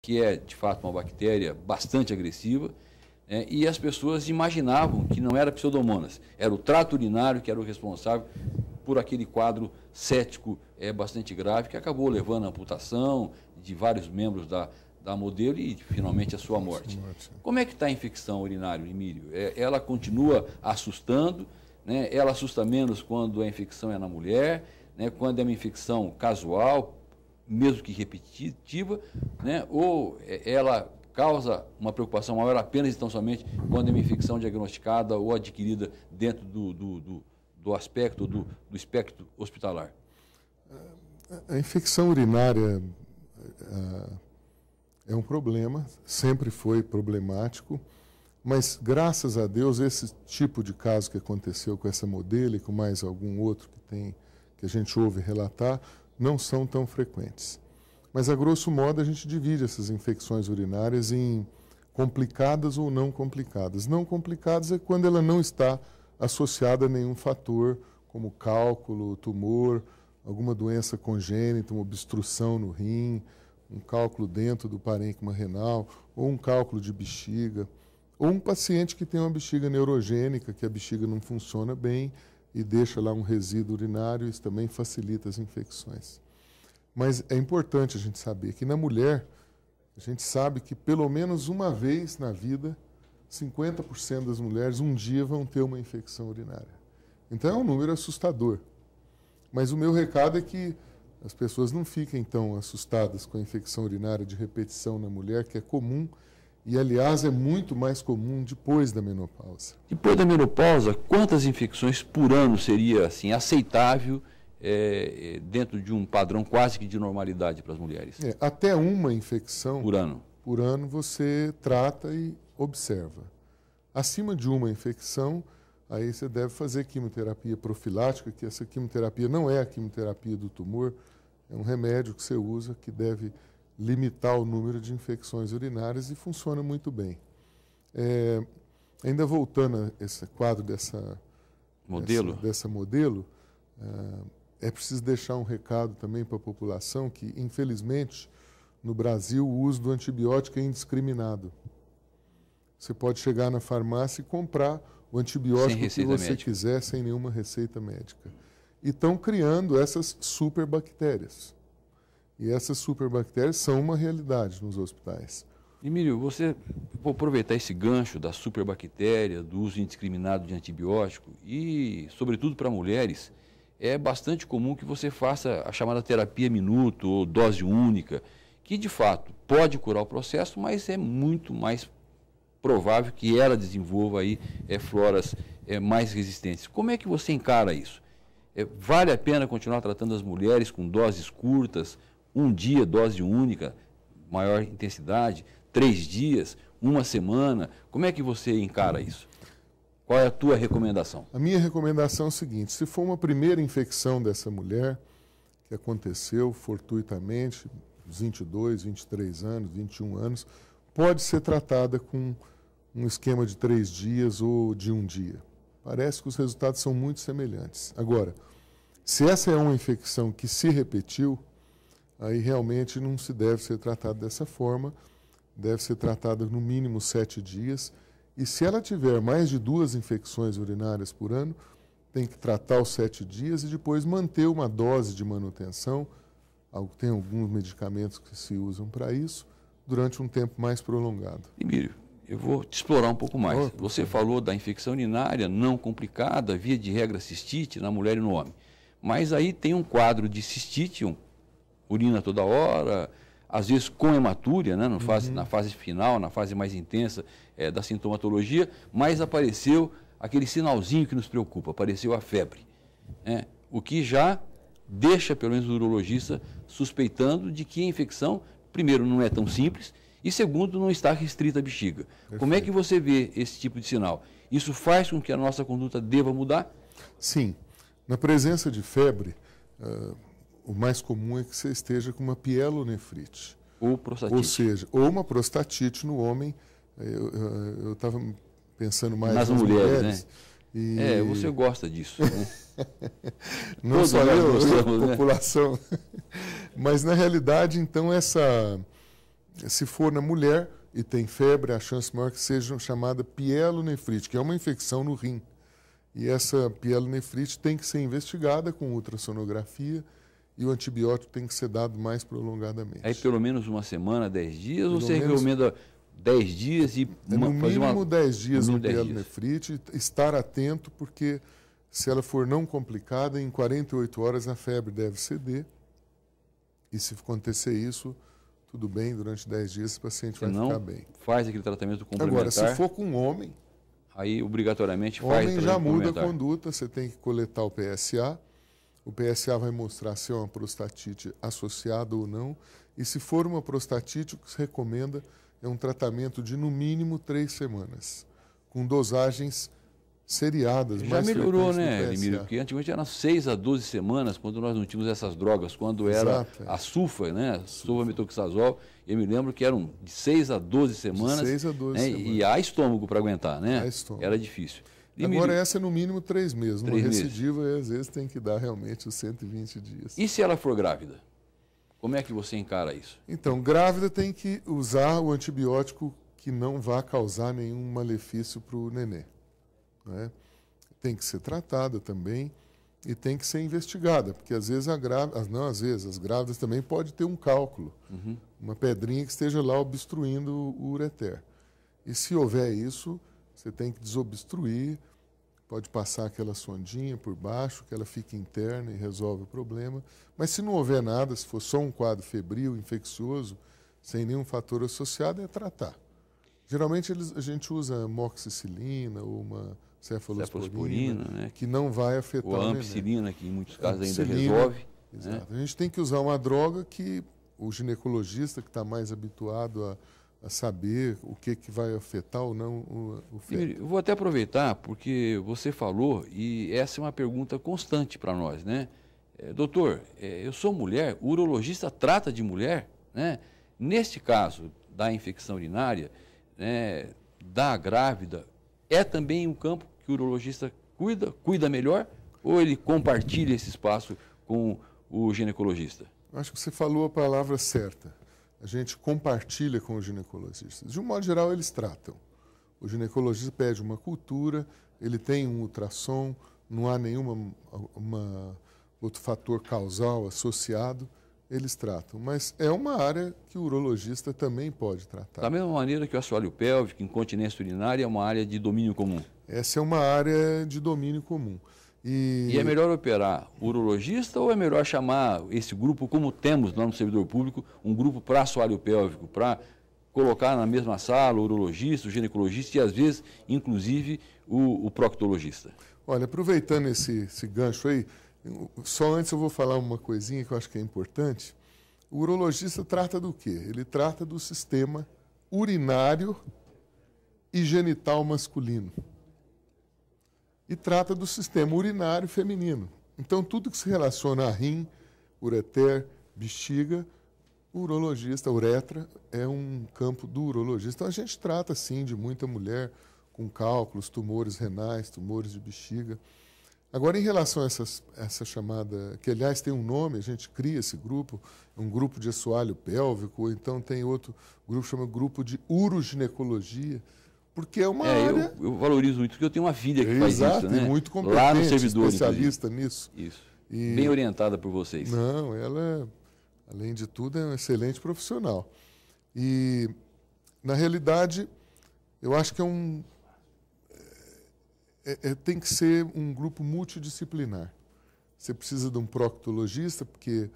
que é, de fato, uma bactéria bastante agressiva, e as pessoas imaginavam que não era Pseudomonas, era o trato urinário que era o responsável por aquele quadro cético bastante grave, que acabou levando à amputação de vários membros da modelo e, finalmente, a sua morte. Como é que está a infecção urinária, Emílio? Ela continua assustando, né? Ela assusta menos quando a infecção é na mulher, né? Quando é uma infecção casual, mesmo que repetitiva, né? Ou ela causa uma preocupação maior apenas e tão somente quando é uma infecção diagnosticada ou adquirida dentro do aspecto, do espectro hospitalar? A infecção urinária é um problema, sempre foi problemático, mas graças a Deus esse tipo de caso que aconteceu com essa modelo e com mais algum outro que a gente ouve relatar, não são tão frequentes. Mas, a grosso modo, a gente divide essas infecções urinárias em complicadas ou não complicadas. Não complicadas é quando ela não está associada a nenhum fator, como cálculo, tumor, alguma doença congênita, uma obstrução no rim, um cálculo dentro do parênquima renal, ou um cálculo de bexiga, ou um paciente que tem uma bexiga neurogênica, que a bexiga não funciona bem e deixa lá um resíduo urinário, isso também facilita as infecções. Mas é importante a gente saber que na mulher, a gente sabe que pelo menos uma vez na vida, 50% das mulheres um dia vão ter uma infecção urinária. Então é um número assustador. Mas o meu recado é que as pessoas não fiquem tão assustadas com a infecção urinária de repetição na mulher, que é comum, e aliás é muito mais comum depois da menopausa. Depois da menopausa, quantas infecções por ano seria assim, aceitável dentro de um padrão quase que de normalidade para as mulheres? Até uma infecção por ano você trata e observa. Acima de uma infecção, aí você deve fazer quimioterapia profilática, que essa quimioterapia não é a quimioterapia do tumor, é um remédio que você usa que deve limitar o número de infecções urinárias e funciona muito bem. Ainda voltando a esse quadro dessa modelo, é preciso deixar um recado também para a população que, infelizmente, no Brasil, o uso do antibiótico é indiscriminado. Você pode chegar na farmácia e comprar o antibiótico que você quiser, sem nenhuma receita médica. E estão criando essas superbactérias. E essas superbactérias são uma realidade nos hospitais. Emílio, vou aproveitar esse gancho da superbactéria, do uso indiscriminado de antibiótico e, sobretudo para mulheres, é bastante comum que você faça a chamada terapia minuto ou dose única, que de fato pode curar o processo, mas é muito mais provável que ela desenvolva aí floras mais resistentes. Como é que você encara isso? Vale a pena continuar tratando as mulheres com doses curtas, um dia, dose única, maior intensidade, 3 dias, uma semana? Como é que você encara isso? Qual é a tua recomendação? A minha recomendação é o seguinte: se for uma primeira infecção dessa mulher, que aconteceu fortuitamente, 22, 23 anos, 21 anos, pode ser tratada com um esquema de 3 dias ou de 1 dia. Parece que os resultados são muito semelhantes. Agora, se essa é uma infecção que se repetiu, aí realmente não se deve ser tratada dessa forma, deve ser tratada no mínimo 7 dias, e se ela tiver mais de 2 infecções urinárias por ano, tem que tratar os 7 dias e depois manter uma dose de manutenção, tem alguns medicamentos que se usam para isso, durante um tempo mais prolongado. Emílio, eu vou te explorar um pouco mais. Você falou da infecção urinária não complicada, via de regra cistite, na mulher e no homem. Mas aí tem um quadro de cistite, urina toda hora, às vezes com hematúria, né, na fase final, na fase mais intensa da sintomatologia, mas apareceu aquele sinalzinho que nos preocupa, apareceu a febre. O que já deixa, pelo menos o urologista, suspeitando de que a infecção, primeiro, não é tão simples, e segundo, não está restrita à bexiga. Perfeito. Como é que você vê esse tipo de sinal? Isso faz com que a nossa conduta deva mudar? Sim. Na presença de febre, o mais comum é que você esteja com uma pielonefrite. Ou prostatite. Ou seja, ou uma prostatite no homem. Eu estava pensando mais nas mulheres. Né? Você gosta disso, né? Não só eu, a população. Mas, na realidade, então, essa Se for na mulher e tem febre, a chance maior que seja chamada pielonefrite, que é uma infecção no rim. E essa pielonefrite tem que ser investigada com ultrassonografia e o antibiótico tem que ser dado mais prolongadamente. Aí pelo menos uma semana, 10 dias, ou você recomenda 10 dias e no mínimo 10 dias no 10 pielonefrite, estar atento, porque se ela for não complicada, em 48 horas a febre deve ceder. E se acontecer isso, tudo bem, durante 10 dias esse paciente vai ficar bem. Faz aquele tratamento complementar. Agora, se for com um homem, aí obrigatoriamente faz o homem já muda a conduta, você tem que coletar o PSA. O PSA vai mostrar se é uma prostatite associada ou não. E se for uma prostatite, o que se recomenda é um tratamento de no mínimo 3 semanas, com dosagens seriadas. Já melhorou, né, Emílio? Porque antigamente eram 6 a 12 semanas, quando nós não tínhamos essas drogas, quando era a sulfa, né? Sulfametoxazol. Eu me lembro que eram de 6 a 12 semanas. 6 a 12 semanas. E há estômago para aguentar, né? Era difícil. Agora essa é no mínimo 3 meses. Uma recidiva, às vezes, tem que dar realmente os 120 dias. E se ela for grávida? Como é que você encara isso? Então, grávida tem que usar o antibiótico que não vá causar nenhum malefício para o nenê. Né? Tem que ser tratada também e tem que ser investigada, porque às vezes as grávidas também podem ter um cálculo, uma pedrinha que esteja lá obstruindo o ureter. E se houver isso, você tem que desobstruir, pode passar aquela sondinha por baixo, que ela fica interna e resolve o problema. Mas se não houver nada, se for só um quadro febril, infeccioso, sem nenhum fator associado, é tratar. Geralmente a gente usa amoxicilina ou uma cefalosporina, né? Que não vai afetar o neném. Ou a ampicilina, que em muitos casos ainda resolve. Exato. Né? A gente tem que usar uma droga que o ginecologista, que está mais habituado a saber o que vai afetar ou não o feto. Eu vou até aproveitar, porque você falou, e essa é uma pergunta constante para nós, né? Doutor, eu sou mulher, o urologista trata de mulher, né? Neste caso da infecção urinária, né, da grávida, é também um campo que o urologista cuida melhor, ou ele compartilha esse espaço com o ginecologista? Acho que você falou a palavra certa. A gente compartilha com os ginecologistas. De um modo geral, eles tratam. O ginecologista pede uma cultura, ele tem um ultrassom, não há nenhum outro fator causal associado, eles tratam. Mas é uma área que o urologista também pode tratar. Da mesma maneira que o assoalho pélvico, incontinência urinária, é uma área de domínio comum. Essa é uma área de domínio comum. E é melhor operar o urologista ou é melhor chamar esse grupo, como temos lá no servidor público, um grupo para assoalho pélvico, para colocar na mesma sala o urologista, o ginecologista e, às vezes, inclusive, o proctologista? Olha, aproveitando esse gancho aí, só antes eu vou falar uma coisinha que eu acho que é importante. O urologista trata do quê? Ele trata do sistema urinário e genital masculino. E trata do sistema urinário feminino. Então, tudo que se relaciona a rim, ureter, bexiga, o urologista, a uretra, é um campo do urologista. Então, a gente trata, sim, de muita mulher com cálculos, tumores renais, tumores de bexiga. Agora, em relação a essa chamada, que aliás tem um nome, a gente cria esse grupo, um grupo de assoalho pélvico, ou então tem outro grupo que chama grupo de uroginecologia, porque é uma área... Eu valorizo muito, porque eu tenho uma filha que faz isso, né? Muito competente, lá no servidor, especialista nisso. Isso. Bem orientada por vocês. Não, ela, além de tudo, é um excelente profissional. E, na realidade, eu acho que tem que ser um grupo multidisciplinar. Você precisa de um proctologista, porque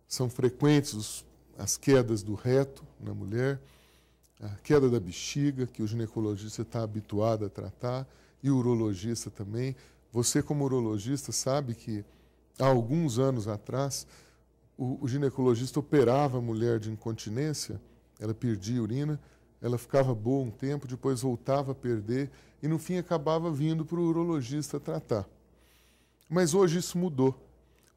são frequentes as quedas do reto na mulher, a queda da bexiga, que o ginecologista está habituado a tratar, e o urologista também. Você, como urologista, sabe que há alguns anos atrás, o ginecologista operava a mulher de incontinência, ela perdia urina, ela ficava boa um tempo, depois voltava a perder, e no fim acabava vindo para o urologista tratar. Mas hoje isso mudou.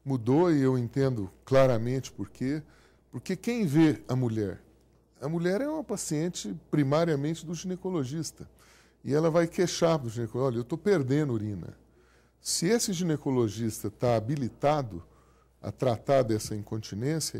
Mudou, e eu entendo claramente por quê. Porque quem vê a mulher é uma paciente primariamente do ginecologista. E ela vai queixar para o ginecologista: olha, eu estou perdendo urina. Se esse ginecologista está habilitado a tratar dessa incontinência